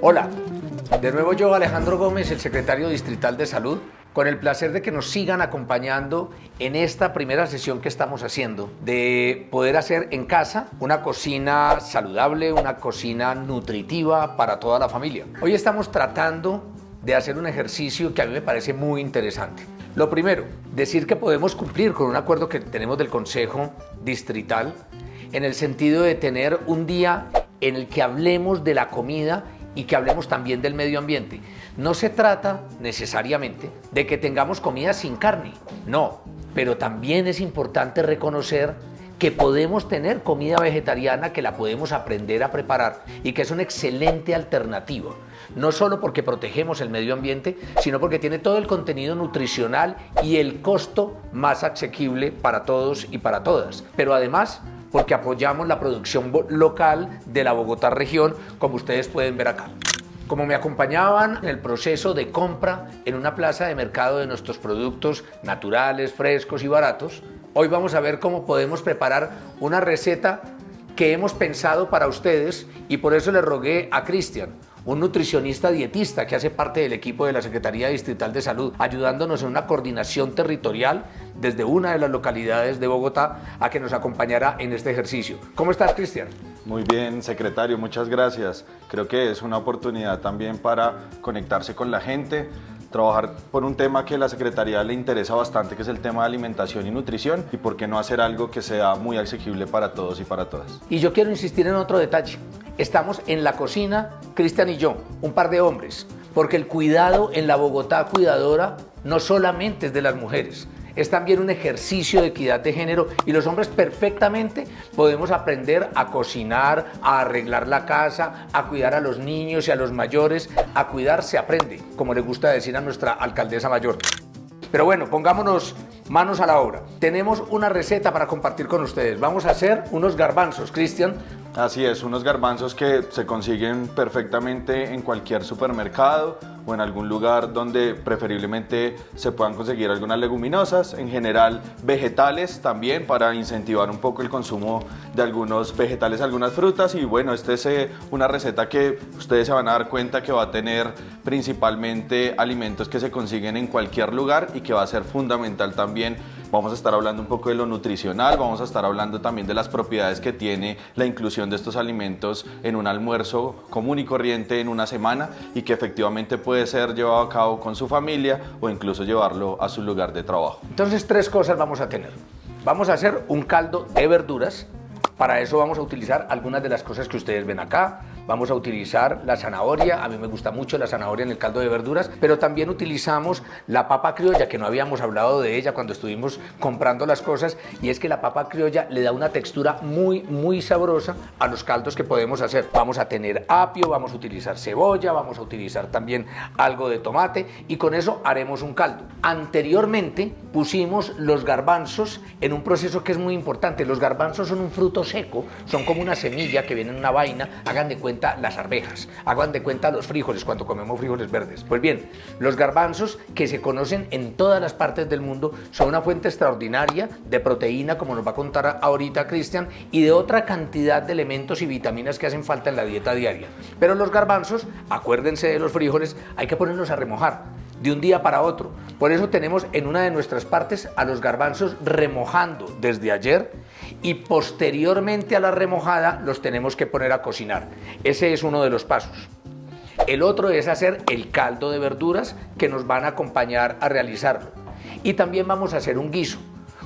Hola, de nuevo yo, Alejandro Gómez, el secretario distrital de Salud, con el placer de que nos sigan acompañando en esta primera sesión que estamos haciendo, de poder hacer en casa una cocina saludable, una cocina nutritiva para toda la familia. Hoy estamos tratando de hacer un ejercicio que a mí me parece muy interesante. Lo primero, decir que podemos cumplir con un acuerdo que tenemos del Consejo Distrital en el sentido de tener un día en el que hablemos de la comida y que hablemos también del medio ambiente. No se trata necesariamente de que tengamos comida sin carne, no, pero también es importante reconocer que podemos tener comida vegetariana, que la podemos aprender a preparar y que es una excelente alternativa, no solo porque protegemos el medio ambiente, sino porque tiene todo el contenido nutricional y el costo más asequible para todos y para todas, pero además porque apoyamos la producción local de la Bogotá región, como ustedes pueden ver acá. Como me acompañaban en el proceso de compra en una plaza de mercado de nuestros productos naturales, frescos y baratos, hoy vamos a ver cómo podemos preparar una receta que hemos pensado para ustedes y por eso le rogué a Cristian, un nutricionista dietista que hace parte del equipo de la Secretaría Distrital de Salud, ayudándonos en una coordinación territorial desde una de las localidades de Bogotá a que nos acompañara en este ejercicio. ¿Cómo estás, Cristian? Muy bien, secretario, muchas gracias. Creo que es una oportunidad también para conectarse con la gente, trabajar por un tema que a la Secretaría le interesa bastante, que es el tema de alimentación y nutrición, y por qué no hacer algo que sea muy asequible para todos y para todas. Y yo quiero insistir en otro detalle. Estamos en la cocina, Cristian y yo, un par de hombres, porque el cuidado en la Bogotá cuidadora no solamente es de las mujeres, es también un ejercicio de equidad de género y los hombres perfectamente podemos aprender a cocinar, a arreglar la casa, a cuidar a los niños y a los mayores. A cuidar se aprende, como le gusta decir a nuestra alcaldesa mayor. Pero bueno, pongámonos manos a la obra. Tenemos una receta para compartir con ustedes. Vamos a hacer unos garbanzos, Cristian. Así es, unos garbanzos que se consiguen perfectamente en cualquier supermercado o en algún lugar donde preferiblemente se puedan conseguir algunas leguminosas, en general vegetales también para incentivar un poco el consumo de algunos vegetales, algunas frutas. Y bueno, esta es una receta que ustedes se van a dar cuenta que va a tener principalmente alimentos que se consiguen en cualquier lugar y que va a ser fundamental también. Vamos a estar hablando un poco de lo nutricional, vamos a estar hablando también de las propiedades que tiene la inclusión de estos alimentos en un almuerzo común y corriente en una semana y que efectivamente puede ser llevado a cabo con su familia o incluso llevarlo a su lugar de trabajo. Entonces, tres cosas vamos a tener. Vamos a hacer un caldo de verduras. Para eso vamos a utilizar algunas de las cosas que ustedes ven acá. Vamos a utilizar la zanahoria, a mí me gusta mucho la zanahoria en el caldo de verduras, pero también utilizamos la papa criolla, que no habíamos hablado de ella cuando estuvimos comprando las cosas, y es que la papa criolla le da una textura muy sabrosa a los caldos que podemos hacer. Vamos a tener apio, vamos a utilizar cebolla, vamos a utilizar también algo de tomate, y con eso haremos un caldo. Anteriormente pusimos los garbanzos en un proceso que es muy importante. Los garbanzos son un fruto seco, son como una semilla que viene en una vaina. Hagan de cuenta las arvejas, hagan de cuenta los frijoles cuando comemos frijoles verdes. Pues bien, los garbanzos, que se conocen en todas las partes del mundo, son una fuente extraordinaria de proteína, como nos va a contar ahorita Cristian, y de otra cantidad de elementos y vitaminas que hacen falta en la dieta diaria. Pero los garbanzos, acuérdense de los frijoles, hay que ponerlos a remojar de un día para otro. Por eso tenemos en una de nuestras partes a los garbanzos remojando desde ayer y posteriormente a la remojada los tenemos que poner a cocinar. Ese es uno de los pasos. El otro es hacer el caldo de verduras que nos van a acompañar a realizarlo. Y también vamos a hacer un guiso.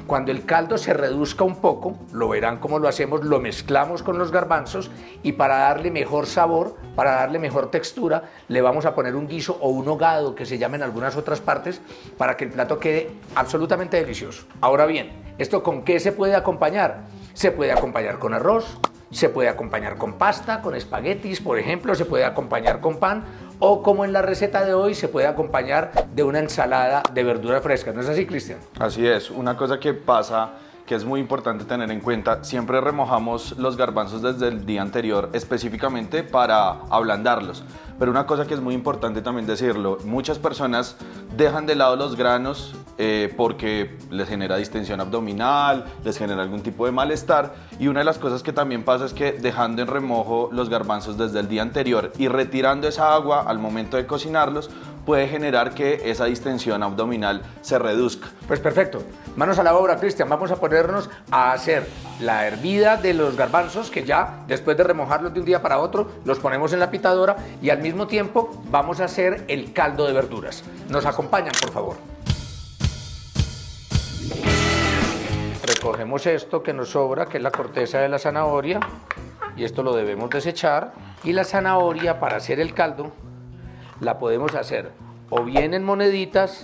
Cuando el caldo se reduzca un poco, lo verán cómo lo hacemos, lo mezclamos con los garbanzos y para darle mejor sabor, para darle mejor textura, le vamos a poner un guiso o un hogado, que se llama en algunas otras partes, para que el plato quede absolutamente delicioso. Ahora bien, ¿esto con qué se puede acompañar? Se puede acompañar con arroz, se puede acompañar con pasta, con espaguetis, por ejemplo, se puede acompañar con pan, o como en la receta de hoy, se puede acompañar de una ensalada de verduras frescas. ¿No es así, Cristian? Así es, una cosa que pasa que es muy importante tener en cuenta, siempre remojamos los garbanzos desde el día anterior específicamente para ablandarlos. Pero una cosa que es muy importante también decirlo, muchas personas dejan de lado los granos porque les genera distensión abdominal, les genera algún tipo de malestar, y una de las cosas que también pasa es que dejando en remojo los garbanzos desde el día anterior y retirando esa agua al momento de cocinarlos, puede generar que esa distensión abdominal se reduzca. Pues perfecto. Manos a la obra, Cristian. Vamos a ponernos a hacer la hervida de los garbanzos, que ya después de remojarlos de un día para otro, los ponemos en la pitadora, y al mismo tiempo vamos a hacer el caldo de verduras. ¿Nos acompañan, por favor? Recogemos esto que nos sobra, que es la corteza de la zanahoria, y esto lo debemos desechar. Y la zanahoria, para hacer el caldo, la podemos hacer o bien en moneditas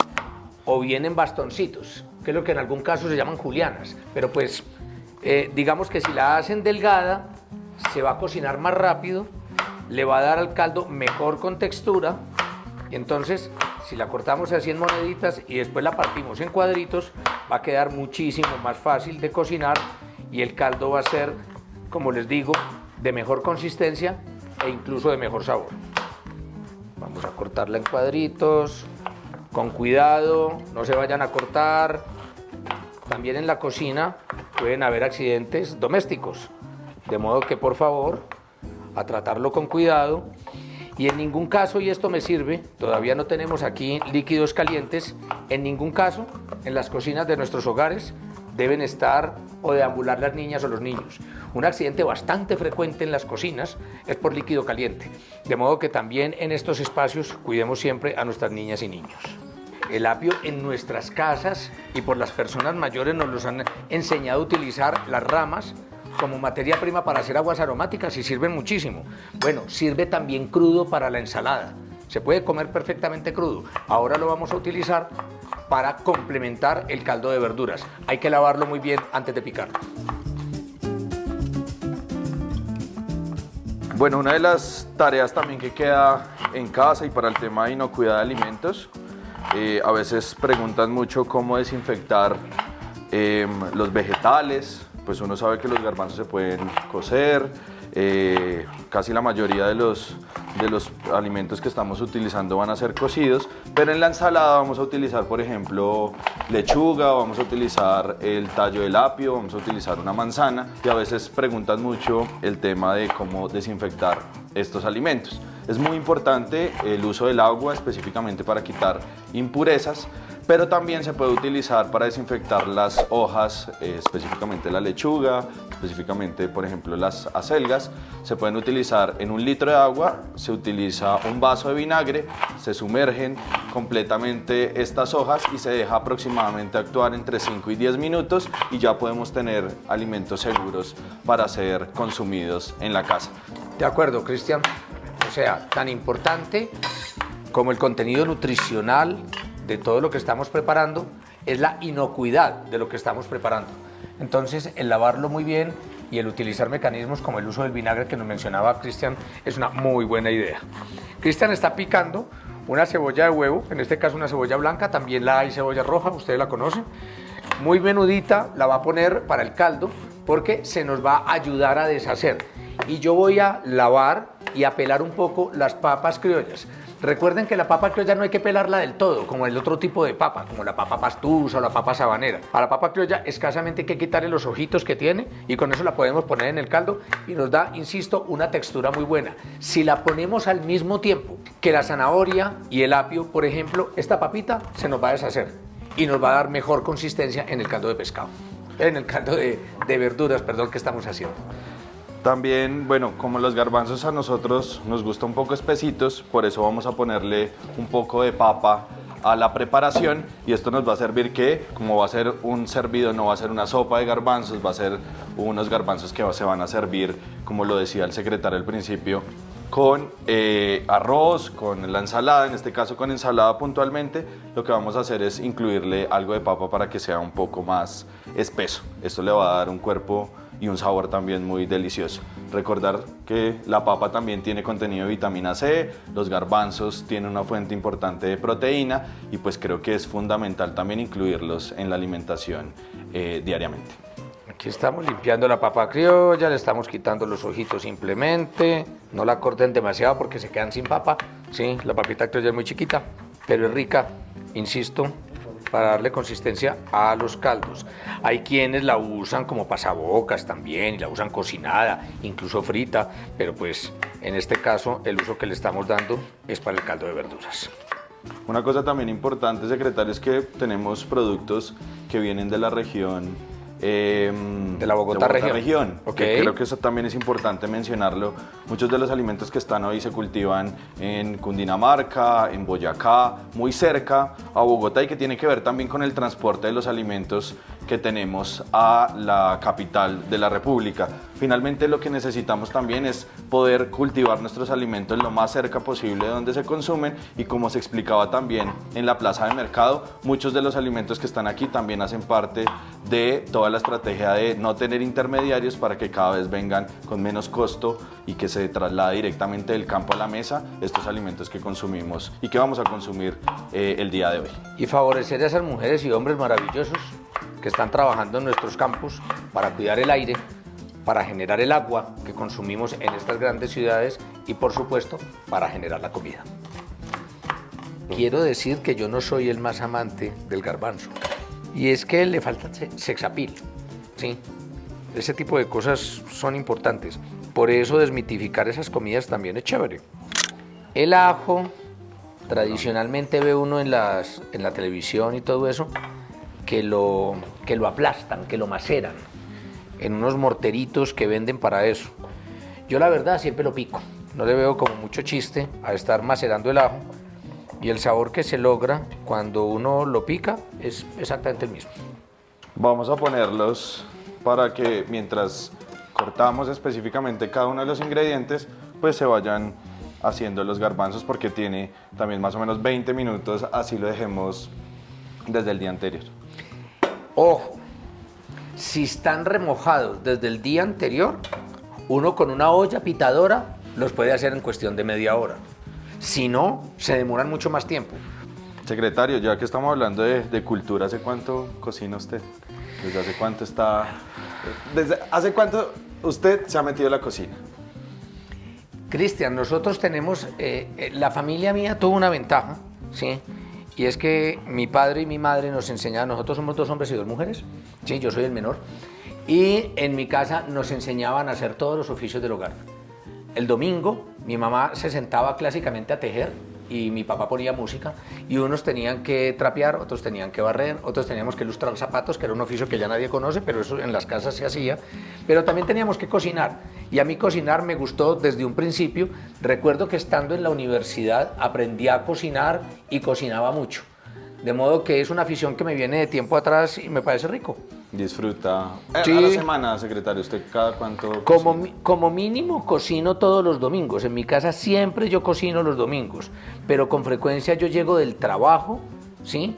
o bien en bastoncitos, que es lo que en algún caso se llaman julianas. Pero pues digamos que si la hacen delgada se va a cocinar más rápido, le va a dar al caldo mejor con textura, y entonces si la cortamos así en moneditas y después la partimos en cuadritos, va a quedar muchísimo más fácil de cocinar, y el caldo va a ser, como les digo, de mejor consistencia e incluso de mejor sabor. Vamos a cortarla en cuadritos, con cuidado, no se vayan a cortar. También en la cocina pueden haber accidentes domésticos, de modo que por favor, a tratarlo con cuidado. Y en ningún caso, y esto me sirve, todavía no tenemos aquí líquidos calientes, en ningún caso en las cocinas de nuestros hogares deben estar o deambular las niñas o los niños. Un accidente bastante frecuente en las cocinas es por líquido caliente, de modo que también en estos espacios cuidemos siempre a nuestras niñas y niños. El apio en nuestras casas y por las personas mayores nos los han enseñado a utilizar las ramas como materia prima para hacer aguas aromáticas, y sirven muchísimo. Bueno, sirve también crudo para la ensalada. Se puede comer perfectamente crudo. Ahora lo vamos a utilizar para complementar el caldo de verduras. Hay que lavarlo muy bien antes de picarlo. Bueno, una de las tareas también que queda en casa y para el tema de inocuidad de alimentos, a veces preguntan mucho cómo desinfectar los vegetales. Pues uno sabe que los garbanzos se pueden cocer, casi la mayoría de los alimentos que estamos utilizando van a ser cocidos, pero en la ensalada vamos a utilizar, por ejemplo, lechuga, vamos a utilizar el tallo del apio, vamos a utilizar una manzana, y a veces preguntan mucho el tema de cómo desinfectar estos alimentos. Es muy importante el uso del agua, específicamente para quitar impurezas, pero también se puede utilizar para desinfectar las hojas, específicamente la lechuga, específicamente, por ejemplo, las acelgas. Se pueden utilizar en 1 litro de agua, se utiliza un vaso de vinagre, se sumergen completamente estas hojas y se deja aproximadamente actuar entre 5 y 10 minutos, y ya podemos tener alimentos seguros para ser consumidos en la casa. De acuerdo, Cristian. O sea, tan importante como el contenido nutricional de todo lo que estamos preparando es la inocuidad de lo que estamos preparando. Entonces, el lavarlo muy bien y el utilizar mecanismos como el uso del vinagre que nos mencionaba Cristian es una muy buena idea. Cristian está picando una cebolla de huevo, en este caso una cebolla blanca, también la hay cebolla roja, ustedes la conocen. Muy menudita, la va a poner para el caldo porque se nos va a ayudar a deshacer. Y yo voy a lavar y a pelar un poco las papas criollas. Recuerden que la papa criolla no hay que pelarla del todo, como el otro tipo de papa, como la papa pastusa o la papa sabanera. A la papa criolla escasamente hay que quitarle los ojitos que tiene, y con eso la podemos poner en el caldo y nos da, insisto, una textura muy buena. Si la ponemos al mismo tiempo que la zanahoria y el apio, por ejemplo, esta papita se nos va a deshacer y nos va a dar mejor consistencia en el caldo de pescado, en el caldo de verduras, perdón, que estamos haciendo. También, bueno, como los garbanzos a nosotros nos gusta un poco espesitos, por eso vamos a ponerle un poco de papa a la preparación, y esto nos va a servir que, como va a ser un servido, no va a ser una sopa de garbanzos, va a ser unos garbanzos que se van a servir, como lo decía el secretario al principio, con arroz, con la ensalada, en este caso con ensalada puntualmente. Lo que vamos a hacer es incluirle algo de papa para que sea un poco más espeso. Esto le va a dar un cuerpo y un sabor también muy delicioso. Recordar que la papa también tiene contenido de vitamina C, los garbanzos tienen una fuente importante de proteína, y pues creo que es fundamental también incluirlos en la alimentación diariamente. Aquí estamos limpiando la papa criolla, le estamos quitando los ojitos simplemente. No la corten demasiado porque se quedan sin papa. Sí, la papita criolla es muy chiquita, pero es rica, insisto, para darle consistencia a los caldos. Hay quienes la usan como pasabocas también, y la usan cocinada, incluso frita, pero pues en este caso el uso que le estamos dando es para el caldo de verduras. Una cosa también importante, secretario, es que tenemos productos que vienen de la región. De la Bogotá región. Okay. Creo que eso también es importante mencionarlo. Muchos de los alimentos que están hoy se cultivan en Cundinamarca, en Boyacá, muy cerca a Bogotá, y que tiene que ver también con el transporte de los alimentos que tenemos a la capital de la República. Finalmente, lo que necesitamos también es poder cultivar nuestros alimentos lo más cerca posible de donde se consumen, y como se explicaba también en la plaza de mercado, muchos de los alimentos que están aquí también hacen parte de toda la estrategia de no tener intermediarios para que cada vez vengan con menos costo y que se traslade directamente del campo a la mesa estos alimentos que consumimos y que vamos a consumir el día de hoy. Y favorecer a esas mujeres y hombres maravillosos que están trabajando en nuestros campos para cuidar el aire, para generar el agua que consumimos en estas grandes ciudades y, por supuesto, para generar la comida. Quiero decir que yo no soy el más amante del garbanzo, y es que le falta sex appeal, ¿sí? Ese tipo de cosas son importantes. Por eso desmitificar esas comidas también es chévere. El ajo, tradicionalmente ve uno en la televisión y todo eso, que lo aplastan, que lo maceran en unos morteritos que venden para eso. Yo la verdad siempre lo pico, no le veo como mucho chiste a estar macerando el ajo, y el sabor que se logra cuando uno lo pica es exactamente el mismo. Vamos a ponerlos para que mientras cortamos específicamente cada uno de los ingredientes, pues se vayan haciendo los garbanzos, porque tiene también más o menos 20 minutos, así lo dejemos desde el día anterior. Ojo, si están remojados desde el día anterior, uno con una olla pitadora los puede hacer en cuestión de media hora. Si no, se demoran mucho más tiempo. Secretario, ya que estamos hablando de cultura, ¿hace cuánto cocina usted? ¿Desde hace cuánto está? ¿Hace cuánto usted se ha metido en la cocina? Cristian, nosotros tenemos, la familia mía tuvo una ventaja, ¿sí? Y es que mi padre y mi madre nos enseñaban, nosotros somos 2 hombres y 2 mujeres, ¿sí? Yo soy el menor, y en mi casa nos enseñaban a hacer todos los oficios del hogar. El domingo mi mamá se sentaba clásicamente a tejer y mi papá ponía música, y unos tenían que trapear, otros tenían que barrer, otros teníamos que lustrar zapatos, que era un oficio que ya nadie conoce, pero eso en las casas se hacía. Pero también teníamos que cocinar, y a mí cocinar me gustó desde un principio. Recuerdo que estando en la universidad aprendí a cocinar y cocinaba mucho, de modo que es una afición que me viene de tiempo atrás y me parece rico. Disfruta. Sí. A la semana, secretario, ¿usted cada cuánto Como mínimo cocino todos los domingos. En mi casa siempre yo cocino los domingos, pero con frecuencia yo llego del trabajo, ¿sí?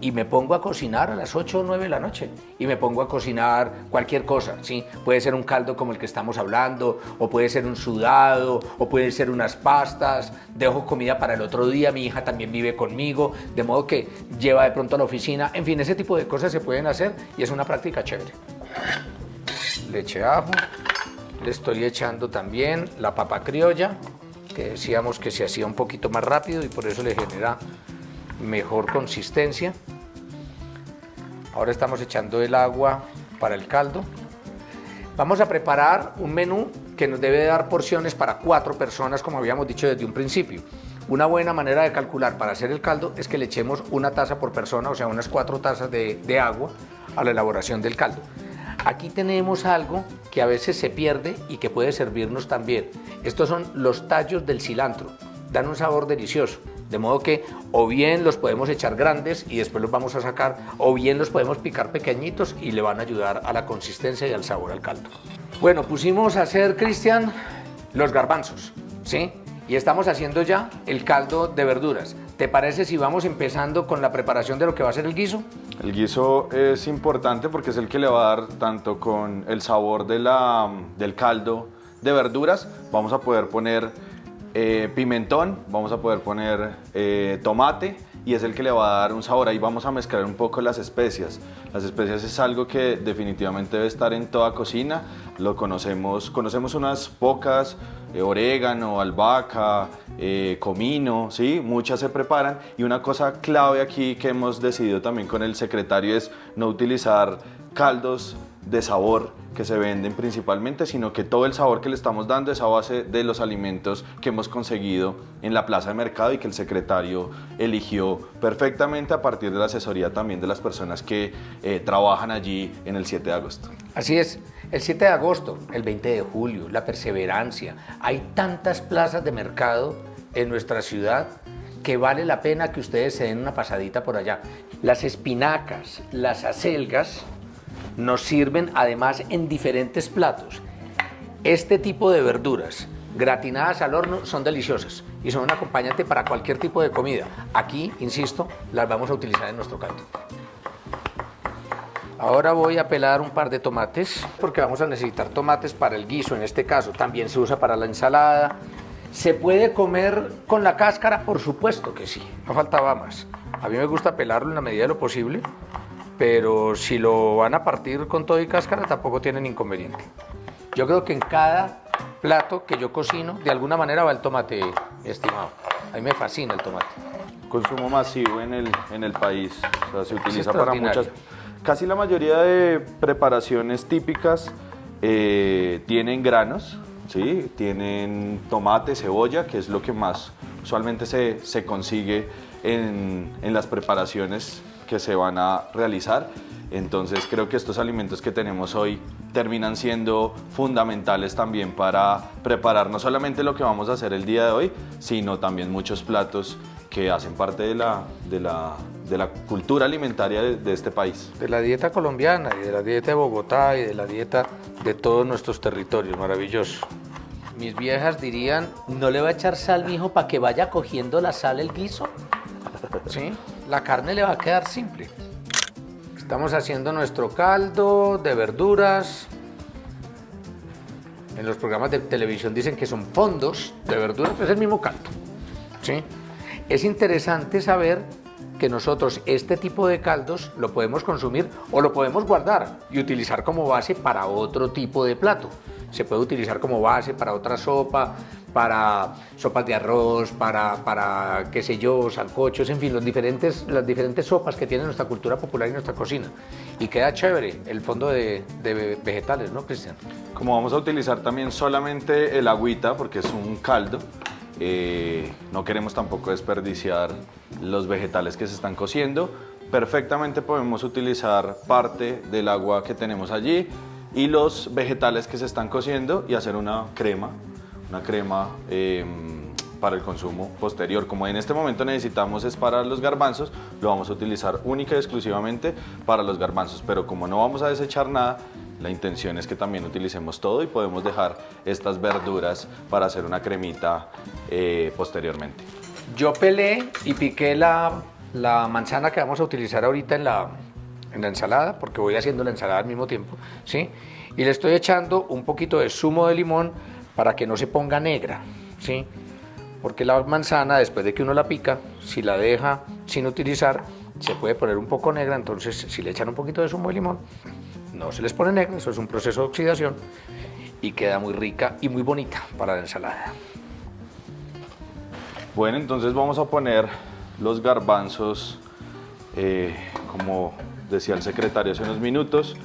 Y me pongo a cocinar a las 8 o 9 de la noche, y me pongo a cocinar cualquier cosa, ¿sí? Puede ser un caldo como el que estamos hablando, o puede ser un sudado, o puede ser unas pastas. Dejo comida para el otro día, mi hija también vive conmigo, de modo que lleva de pronto a la oficina. En fin, ese tipo de cosas se pueden hacer y es una práctica chévere. Le eché ajo, le estoy echando también la papa criolla, que decíamos que se hacía un poquito más rápido y por eso le genera mejor consistencia. Ahora estamos echando el agua para el caldo. Vamos a preparar un menú que nos debe dar porciones para 4 personas, como habíamos dicho desde un principio. Una buena manera de calcular para hacer el caldo es que le echemos 1 taza por persona, o sea, unas 4 tazas de agua a la elaboración del caldo. Aquí tenemos algo que a veces se pierde y que puede servirnos también. Estos son los tallos del cilantro. Dan un sabor delicioso, de modo que o bien los podemos echar grandes y después los vamos a sacar, o bien los podemos picar pequeñitos y le van a ayudar a la consistencia y al sabor al caldo. Bueno, pusimos a hacer, Cristian, los garbanzos, ¿sí? Y estamos haciendo ya el caldo de verduras. ¿Te parece si vamos empezando con la preparación de lo que va a ser el guiso? El guiso es importante porque es el que le va a dar tanto con el sabor del caldo de verduras. Vamos a poder poner pimentón, vamos a poder poner tomate y es el que le va a dar un sabor. Ahí vamos a mezclar un poco las especias. Las especias es algo que definitivamente debe estar en toda cocina. Lo conocemos unas pocas, orégano, albahaca, comino, ¿sí? Muchas se preparan, y una cosa clave aquí que hemos decidido también con el secretario es no utilizar caldos de sabor que se venden principalmente, sino que todo el sabor que le estamos dando es a base de los alimentos que hemos conseguido en la plaza de mercado y que el secretario eligió perfectamente a partir de la asesoría también de las personas que trabajan allí en el 7 de agosto. Así es, el 7 de agosto, el 20 de julio, la Perseverancia. Hay tantas plazas de mercado en nuestra ciudad que vale la pena que ustedes se den una pasadita por allá. Las espinacas, las acelgas nos sirven además en diferentes platos. Este tipo de verduras gratinadas al horno son deliciosas y son un acompañante para cualquier tipo de comida. Aquí, insisto, las vamos a utilizar en nuestro caldo. Ahora voy a pelar un par de tomates porque vamos a necesitar tomates para el guiso. En este caso también se usa para la ensalada. ¿Se puede comer con la cáscara? Por supuesto que sí, no faltaba más. A mí me gusta pelarlo en la medida de lo posible, pero si lo van a partir con todo y cáscara tampoco tienen inconveniente. Yo creo que en cada plato que yo cocino, de alguna manera va el tomate, mi estimado. A mí me fascina el tomate. Consumo masivo en el país, o sea, se utiliza para muchas, casi la mayoría de preparaciones típicas tienen granos, ¿sí? Tienen tomate, cebolla, que es lo que más usualmente se consigue en las preparaciones que se van a realizar. Entonces creo que estos alimentos que tenemos hoy terminan siendo fundamentales también para preparar no solamente lo que vamos a hacer el día de hoy, sino también muchos platos que hacen parte de la cultura alimentaria de este país. De la dieta colombiana y de la dieta de Bogotá y de la dieta de todos nuestros territorios, maravilloso. Mis viejas dirían, ¿no le va a echar sal, mijo, para que vaya cogiendo la sal el guiso? ¿Sí? La carne le va a quedar simple. Estamos haciendo nuestro caldo de verduras. En los programas de televisión dicen que son fondos de verduras, pero es el mismo caldo. ¿Sí? Es interesante saber que nosotros este tipo de caldos lo podemos consumir o lo podemos guardar y utilizar como base para otro tipo de plato. Se puede utilizar como base para otra sopa, para sopas de arroz, para qué sé yo, sancochos, en fin, las diferentes sopas que tiene nuestra cultura popular y nuestra cocina. Y queda chévere el fondo de vegetales, ¿no, Cristian? Como vamos a utilizar también solamente el agüita, porque es un caldo, no queremos tampoco desperdiciar los vegetales que se están cociendo, perfectamente podemos utilizar parte del agua que tenemos allí y los vegetales que se están cociendo y hacer una crema para el consumo posterior. Como en este momento necesitamos es para los garbanzos, lo vamos a utilizar única y exclusivamente para los garbanzos, pero como no vamos a desechar nada, la intención es que también utilicemos todo y podemos dejar estas verduras para hacer una cremita posteriormente. Yo pelé y piqué la manzana que vamos a utilizar ahorita en la ensalada, porque voy haciendo la ensalada al mismo tiempo, ¿sí? Y le estoy echando un poquito de zumo de limón para que no se ponga negra, ¿sí? Porque la manzana, después de que uno la pica, si la deja sin utilizar, se puede poner un poco negra. Entonces, si le echan un poquito de zumo de limón, no se les pone negra, eso es un proceso de oxidación y queda muy rica y muy bonita para la ensalada. Bueno, entonces vamos a poner los garbanzos, como decía el secretario hace unos minutos.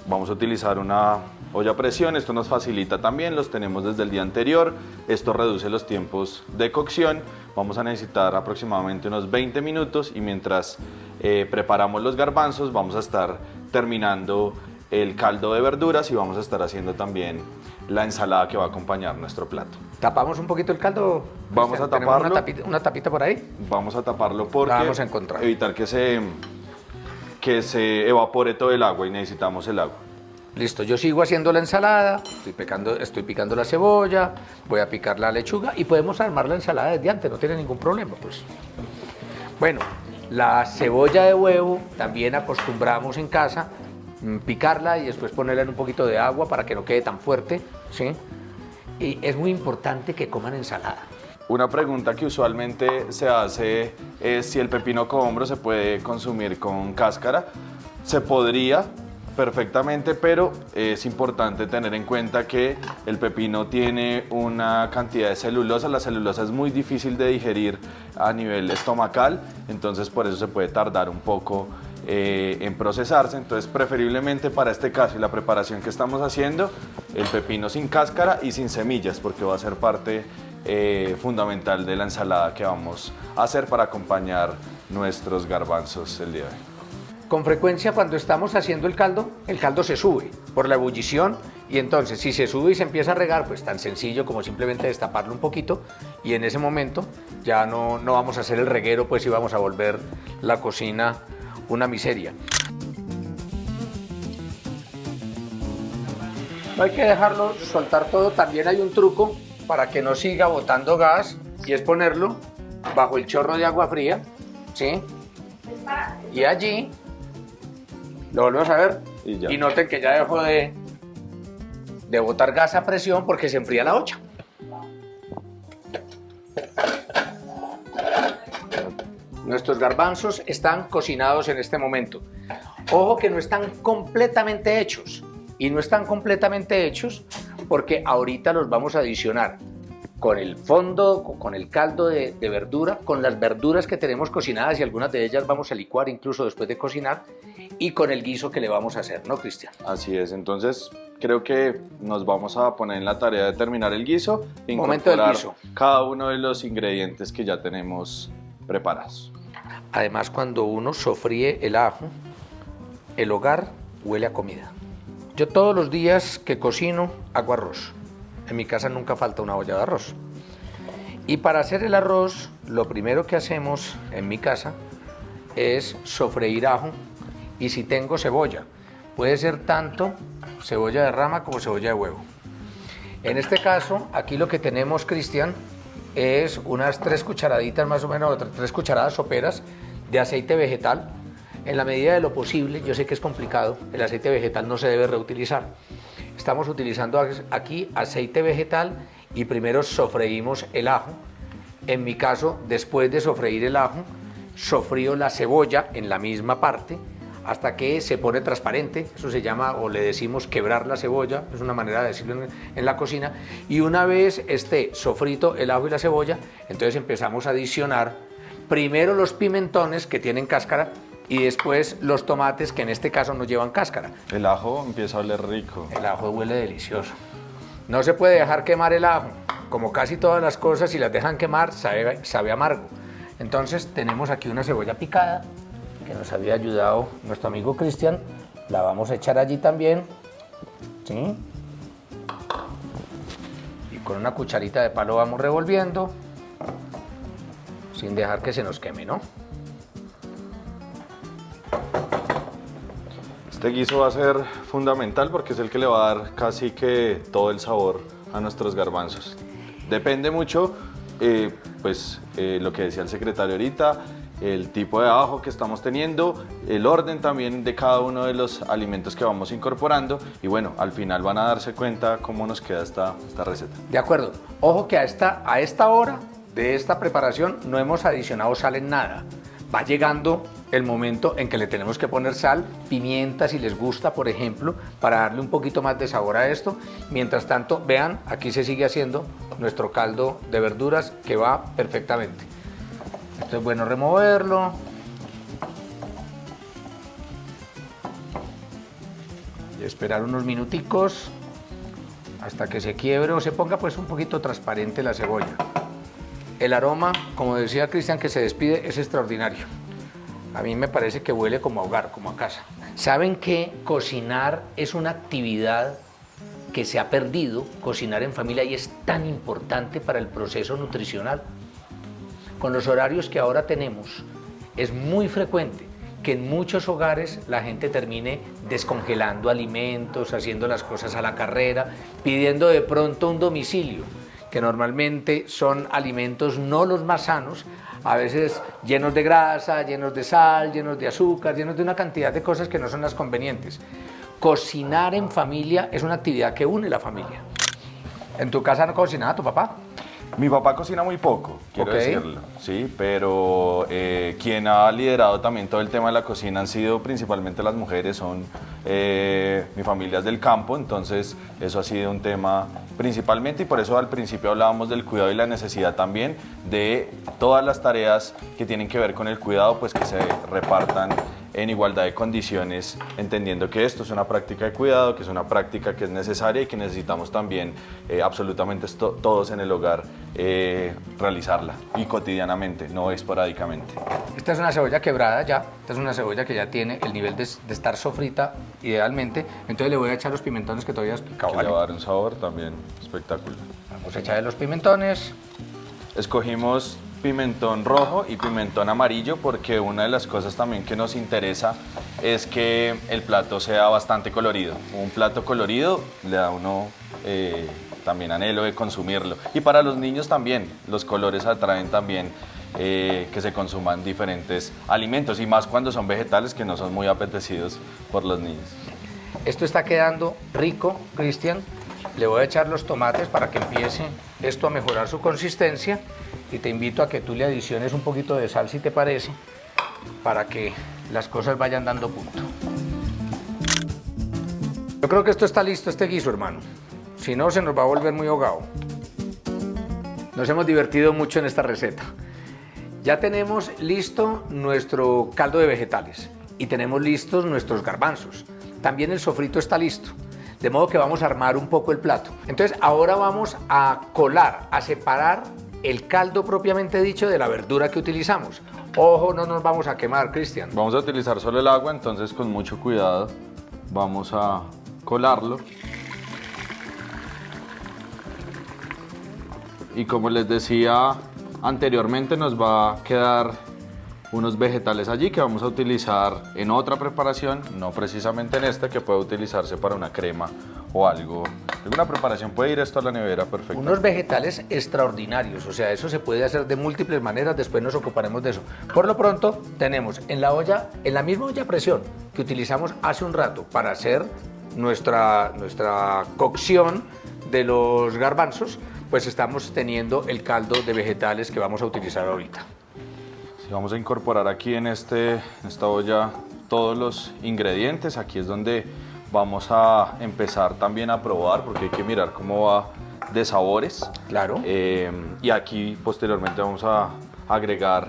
Vamos a utilizar una olla a presión, esto nos facilita también, los tenemos desde el día anterior, esto reduce los tiempos de cocción. Vamos a necesitar aproximadamente unos 20 minutos y mientras preparamos los garbanzos vamos a estar terminando el caldo de verduras y vamos a estar haciendo también la ensalada que va a acompañar nuestro plato. ¿Tapamos un poquito el caldo? Vamos a taparlo. Una tapita por ahí? Vamos a taparlo porque vamos a encontrar. Evitar que se evapore todo el agua y necesitamos el agua. Listo, yo sigo haciendo la ensalada, estoy picando la cebolla, voy a picar la lechuga y podemos armar la ensalada desde antes, no tiene ningún problema, pues. Bueno, la cebolla de huevo también acostumbramos en casa picarla y después ponerla en un poquito de agua para que no quede tan fuerte, ¿sí? Y es muy importante que coman ensalada. Una pregunta que usualmente se hace es si el pepino cohombro se puede consumir con cáscara. Se podría perfectamente, pero es importante tener en cuenta que el pepino tiene una cantidad de celulosa. La celulosa es muy difícil de digerir a nivel estomacal, entonces por eso se puede tardar un poco en procesarse. Entonces, preferiblemente para este caso y la preparación que estamos haciendo, el pepino sin cáscara y sin semillas, porque va a ser parte fundamental de la ensalada que vamos a hacer para acompañar nuestros garbanzos el día de hoy. Con frecuencia cuando estamos haciendo el caldo se sube por la ebullición y entonces si se sube y se empieza a regar, pues tan sencillo como simplemente destaparlo un poquito y en ese momento ya no vamos a hacer el reguero, pues y vamos a volver la cocina una miseria. No hay que dejarlo soltar todo, también hay un truco para que no siga botando gas y es ponerlo bajo el chorro de agua fría, ¿sí? Y allí lo volvemos a ver y noten que ya dejó de botar gas a presión porque se enfría la olla. Nuestros garbanzos están cocinados en este momento. Ojo que no están completamente hechos. Y no están completamente hechos porque ahorita los vamos a adicionar con el fondo, con el caldo de verdura, con las verduras que tenemos cocinadas y algunas de ellas vamos a licuar incluso después de cocinar y con el guiso que le vamos a hacer, ¿no, Cristian? Así es, entonces creo que nos vamos a poner en la tarea de terminar el guiso e Momento del incorporar guiso. cada uno de los ingredientes que ya tenemos preparados. Además, cuando uno sofríe el ajo, el hogar huele a comida. Yo todos los días que cocino hago arroz. En mi casa nunca falta una olla de arroz. Y para hacer el arroz, lo primero que hacemos en mi casa es sofreír ajo y si tengo cebolla. Puede ser tanto cebolla de rama como cebolla de huevo. En este caso, aquí lo que tenemos, Cristian, es unas 3 cucharaditas más o menos, 3 cucharadas soperas de aceite vegetal. En la medida de lo posible, yo sé que es complicado, el aceite vegetal no se debe reutilizar. Estamos utilizando aquí aceite vegetal y primero sofreímos el ajo. En mi caso, después de sofreír el ajo, sofrío la cebolla en la misma parte hasta que se pone transparente. Eso se llama, o le decimos, quebrar la cebolla, es una manera de decirlo en la cocina. Y una vez esté sofrito el ajo y la cebolla, entonces empezamos a adicionar primero los pimentones que tienen cáscara y después los tomates que en este caso no llevan cáscara. El ajo empieza a oler rico. El ajo huele delicioso. No se puede dejar quemar el ajo. Como casi todas las cosas, si las dejan quemar, sabe amargo. Entonces tenemos aquí una cebolla picada que nos había ayudado nuestro amigo Cristian. La vamos a echar allí también. ¿Sí? Y con una cucharita de palo vamos revolviendo sin dejar que se nos queme, ¿no? Este guiso va a ser fundamental porque es el que le va a dar casi que todo el sabor a nuestros garbanzos. Depende mucho, lo que decía el secretario ahorita, el tipo de ajo que estamos teniendo, el orden también de cada uno de los alimentos que vamos incorporando y bueno, al final van a darse cuenta cómo nos queda esta receta. De acuerdo. Ojo que a esta hora de esta preparación no hemos adicionado sal en nada. Va llegando el momento en que le tenemos que poner sal, pimienta si les gusta, por ejemplo, para darle un poquito más de sabor a esto. Mientras tanto, vean, aquí se sigue haciendo nuestro caldo de verduras que va perfectamente. Esto es bueno removerlo. Y esperar unos minuticos hasta que se quiebre o se ponga pues un poquito transparente la cebolla. El aroma, como decía Cristian, que se despide, es extraordinario. A mí me parece que huele como a hogar, como a casa. ¿Saben que cocinar es una actividad que se ha perdido? Cocinar en familia y es tan importante para el proceso nutricional. Con los horarios que ahora tenemos, es muy frecuente que en muchos hogares la gente termine descongelando alimentos, haciendo las cosas a la carrera, pidiendo de pronto un domicilio, que normalmente son alimentos no los más sanos, a veces llenos de grasa, llenos de sal, llenos de azúcar, llenos de una cantidad de cosas que no son las convenientes. Cocinar en familia es una actividad que une la familia. ¿En tu casa no cocinaba tu papá? Mi papá cocina muy poco, quiero Ok. decirlo, sí, pero quien ha liderado también todo el tema de la cocina han sido principalmente las mujeres, son mi familia es del campo, entonces eso ha sido un tema principalmente y por eso al principio hablábamos del cuidado y la necesidad también de todas las tareas que tienen que ver con el cuidado, pues que se repartan en igualdad de condiciones, entendiendo que esto es una práctica de cuidado, que es una práctica que es necesaria y que necesitamos también absolutamente todos en el hogar realizarla y cotidianamente, no esporádicamente. Esta es una cebolla quebrada ya, esta es una cebolla que ya tiene el nivel de estar sofrita idealmente, entonces le voy a echar los pimentones que todavía he explicado. Que ¿vale? le va a dar un sabor también espectacular. Vamos a echarle los pimentones. Escogimos pimentón rojo y pimentón amarillo porque una de las cosas también que nos interesa es que el plato sea bastante colorido. Un plato colorido le da a uno también anhelo de consumirlo. Y para los niños también, los colores atraen también que se consuman diferentes alimentos y más cuando son vegetales que no son muy apetecidos por los niños. Esto está quedando rico, Cristian. Le voy a echar los tomates para que empiece esto a mejorar su consistencia y te invito a que tú le adiciones un poquito de sal si te parece para que las cosas vayan dando punto. Yo creo que esto está listo, este guiso, hermano. Si no, se nos va a volver muy ahogado. Nos hemos divertido mucho en esta receta. Ya tenemos listo nuestro caldo de vegetales y tenemos listos nuestros garbanzos. También el sofrito está listo. De modo que vamos a armar un poco el plato. Entonces ahora vamos a colar, a separar el caldo propiamente dicho de la verdura que utilizamos. Ojo, no nos vamos a quemar, Cristian. Vamos a utilizar solo el agua, entonces con mucho cuidado vamos a colarlo. Y como les decía anteriormente, nos va a quedar unos vegetales allí que vamos a utilizar en otra preparación, no precisamente en esta, que puede utilizarse para una crema o algo. Alguna preparación puede ir esto a la nevera perfecto. Unos vegetales extraordinarios, o sea, eso se puede hacer de múltiples maneras, después nos ocuparemos de eso. Por lo pronto, tenemos en la olla, en la misma olla a presión que utilizamos hace un rato para hacer nuestra cocción de los garbanzos, pues estamos teniendo el caldo de vegetales que vamos a utilizar ahorita. Sí, vamos a incorporar aquí en esta olla todos los ingredientes. Aquí es donde vamos a empezar también a probar porque hay que mirar cómo va de sabores. Claro. Y aquí posteriormente vamos a agregar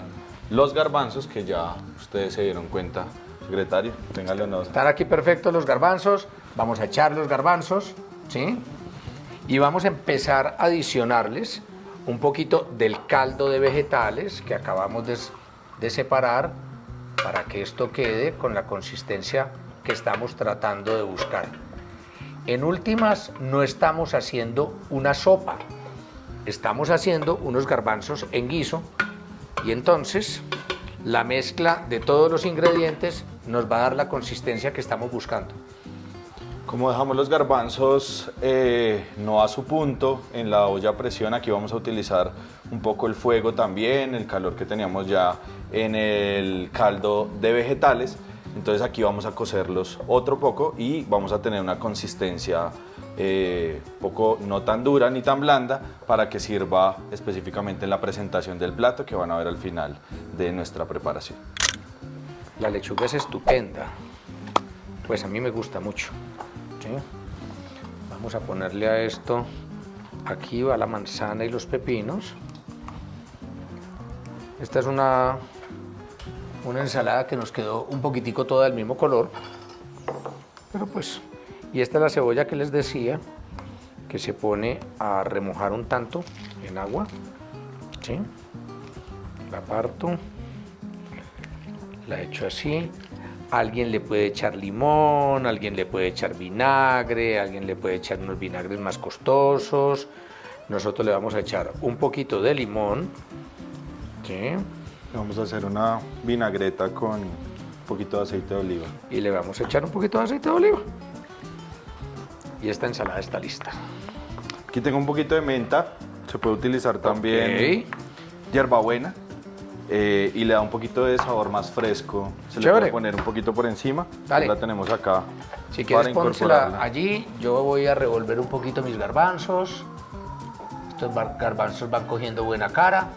los garbanzos que ya ustedes se dieron cuenta. Secretario, téngale honor. Están aquí perfectos los garbanzos. Vamos a echar los garbanzos, ¿sí? Y vamos a empezar a adicionarles un poquito del caldo de vegetales que acabamos de separar para que esto quede con la consistencia que estamos tratando de buscar. En últimas, no estamos haciendo una sopa, estamos haciendo unos garbanzos en guiso y entonces la mezcla de todos los ingredientes nos va a dar la consistencia que estamos buscando. Como dejamos los garbanzos no a su punto en la olla a presión, aquí vamos a utilizar un poco el fuego también, el calor que teníamos ya en el caldo de vegetales. Entonces aquí vamos a cocerlos otro poco y vamos a tener una consistencia poco no tan dura ni tan blanda para que sirva específicamente en la presentación del plato que van a ver al final de nuestra preparación. La lechuga es estupenda, pues a mí me gusta mucho. ¿Sí? Vamos a ponerle a esto, aquí va la manzana y los pepinos. Esta es una ensalada que nos quedó un poquitico toda del mismo color, pero pues, y esta es la cebolla que les decía, que se pone a remojar un tanto en agua, ¿sí? La parto, la echo así. Alguien le puede echar limón, alguien le puede echar vinagre, alguien le puede echar unos vinagres más costosos. Nosotros le vamos a echar un poquito de limón, ¿sí? Vamos a hacer una vinagreta con un poquito de aceite de oliva. Y le vamos a echar un poquito de aceite de oliva. Y esta ensalada está lista. Aquí tengo un poquito de menta, se puede utilizar también hierbabuena. Y le da un poquito de sabor más fresco. Se le puede poner un poquito por encima. Dale. La tenemos acá. Si quieres para pónsela incorporarla allí. Yo voy a revolver un poquito mis garbanzos. Estos garbanzos van cogiendo buena cara.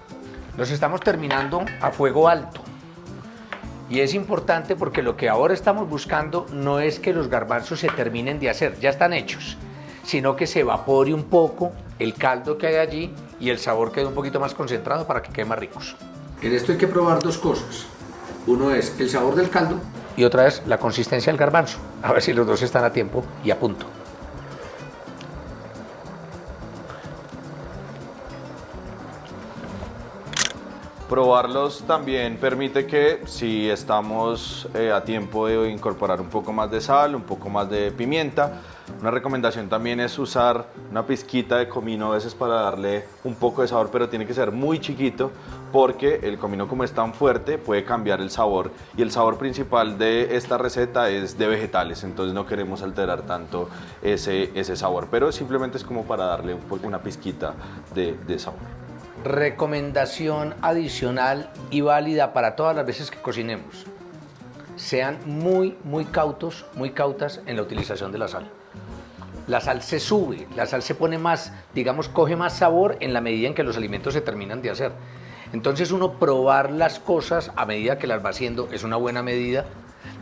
Los estamos terminando a fuego alto. Y es importante porque lo que ahora estamos buscando no es que los garbanzos se terminen de hacer, ya están hechos, sino que se evapore un poco el caldo que hay allí y el sabor quede un poquito más concentrado para que queden más ricos. En esto hay que probar dos cosas. Uno es el sabor del caldo y otra es la consistencia del garbanzo. A ver si los dos están a tiempo y a punto. Probarlos también permite que si estamos a tiempo de incorporar un poco más de sal, un poco más de pimienta. Una recomendación también es usar una pizquita de comino a veces para darle un poco de sabor, pero tiene que ser muy chiquito porque el comino, como es tan fuerte, puede cambiar el sabor, y el sabor principal de esta receta es de vegetales, entonces no queremos alterar tanto ese sabor, pero simplemente es como para darle una pizquita de sabor. Recomendación adicional y válida para todas las veces que cocinemos: sean muy cautos, muy cautas en la utilización de la sal. La sal se sube, la sal se pone más, digamos, coge más sabor en la medida en que los alimentos se terminan de hacer. Entonces uno probar las cosas a medida que las va haciendo es una buena medida,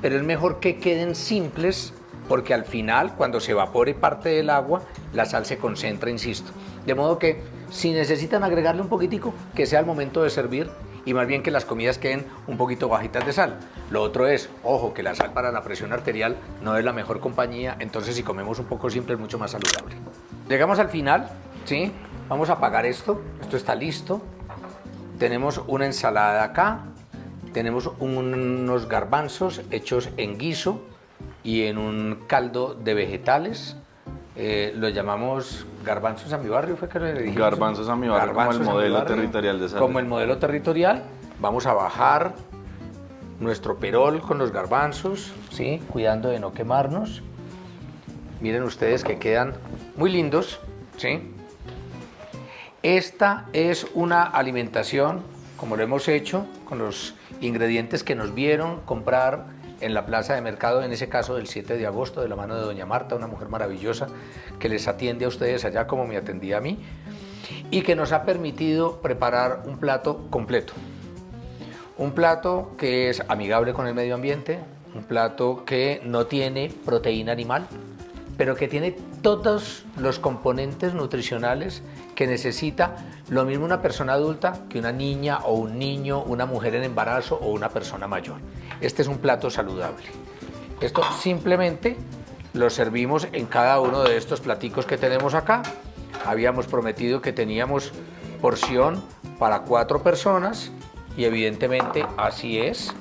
pero es mejor que queden simples, porque al final, cuando se evapore parte del agua, la sal se concentra, insisto. De modo que si necesitan agregarle un poquitico, que sea el momento de servir, y más bien que las comidas queden un poquito bajitas de sal. Lo otro es, ojo, que la sal para la presión arterial no es la mejor compañía, entonces si comemos un poco simple es mucho más saludable. Llegamos al final, ¿sí? Vamos a apagar esto está listo. Tenemos una ensalada acá, tenemos unos garbanzos hechos en guiso y en un caldo de vegetales. Lo llamamos garbanzos a mi barrio, ¿fue que le dijimos? Garbanzos a mi barrio, como el modelo territorial de Sales. Como el modelo territorial. Vamos a bajar nuestro perol con los garbanzos, ¿sí? Cuidando de no quemarnos. Miren ustedes que quedan muy lindos, ¿sí? Esta es una alimentación, como lo hemos hecho, con los ingredientes que nos vieron comprar en la plaza de mercado, en ese caso del 7 de agosto, de la mano de doña Marta, una mujer maravillosa que les atiende a ustedes allá como me atendía a mí, y que nos ha permitido preparar un plato completo. Un plato que es amigable con el medio ambiente, un plato que no tiene proteína animal, pero que tiene todos los componentes nutricionales que necesita lo mismo una persona adulta que una niña o un niño, una mujer en embarazo o una persona mayor. Este es un plato saludable. Esto simplemente lo servimos en cada uno de estos platicos que tenemos acá. Habíamos prometido que teníamos porción para 4 personas y evidentemente así es.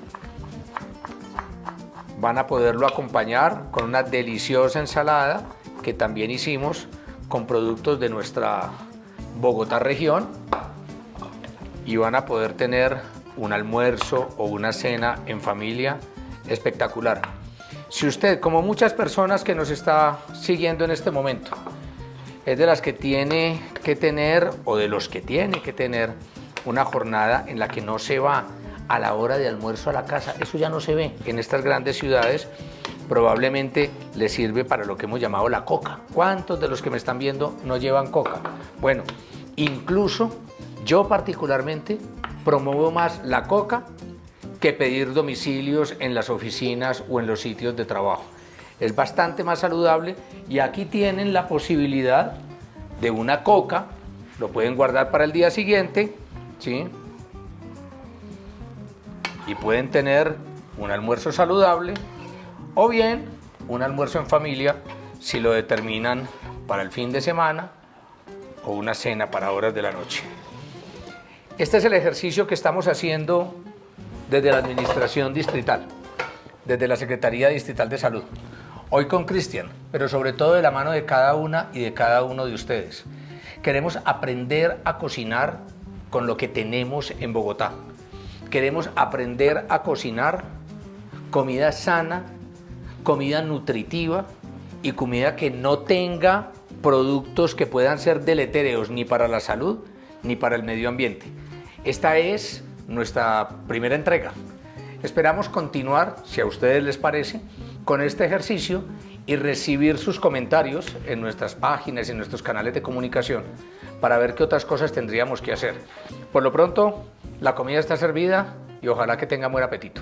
Van a poderlo acompañar con una deliciosa ensalada que también hicimos con productos de nuestra Bogotá región, y van a poder tener un almuerzo o una cena en familia espectacular. Si usted, como muchas personas que nos está siguiendo en este momento, es de las que tiene que tener o de los que tiene que tener una jornada en la que no se va a la hora de almuerzo a la casa, eso ya no se ve en estas grandes ciudades, probablemente les sirve para lo que hemos llamado la coca. ¿Cuántos de los que me están viendo no llevan coca? Bueno, incluso yo particularmente promuevo más la coca que pedir domicilios en las oficinas o en los sitios de trabajo. Es bastante más saludable y aquí tienen la posibilidad de una coca, lo pueden guardar para el día siguiente, ¿sí? Y pueden tener un almuerzo saludable o bien un almuerzo en familia si lo determinan para el fin de semana o una cena para horas de la noche. Este es el ejercicio que estamos haciendo desde la Administración Distrital, desde la Secretaría Distrital de Salud. Hoy con Cristian, pero sobre todo de la mano de cada una y de cada uno de ustedes. Queremos aprender a cocinar con lo que tenemos en Bogotá. Queremos aprender a cocinar comida sana, comida nutritiva y comida que no tenga productos que puedan ser deletéreos ni para la salud ni para el medio ambiente. Esta es nuestra primera entrega. Esperamos continuar, si a ustedes les parece, con este ejercicio y recibir sus comentarios en nuestras páginas y en nuestros canales de comunicación para ver qué otras cosas tendríamos que hacer. Por lo pronto, la comida está servida y ojalá que tengan buen apetito.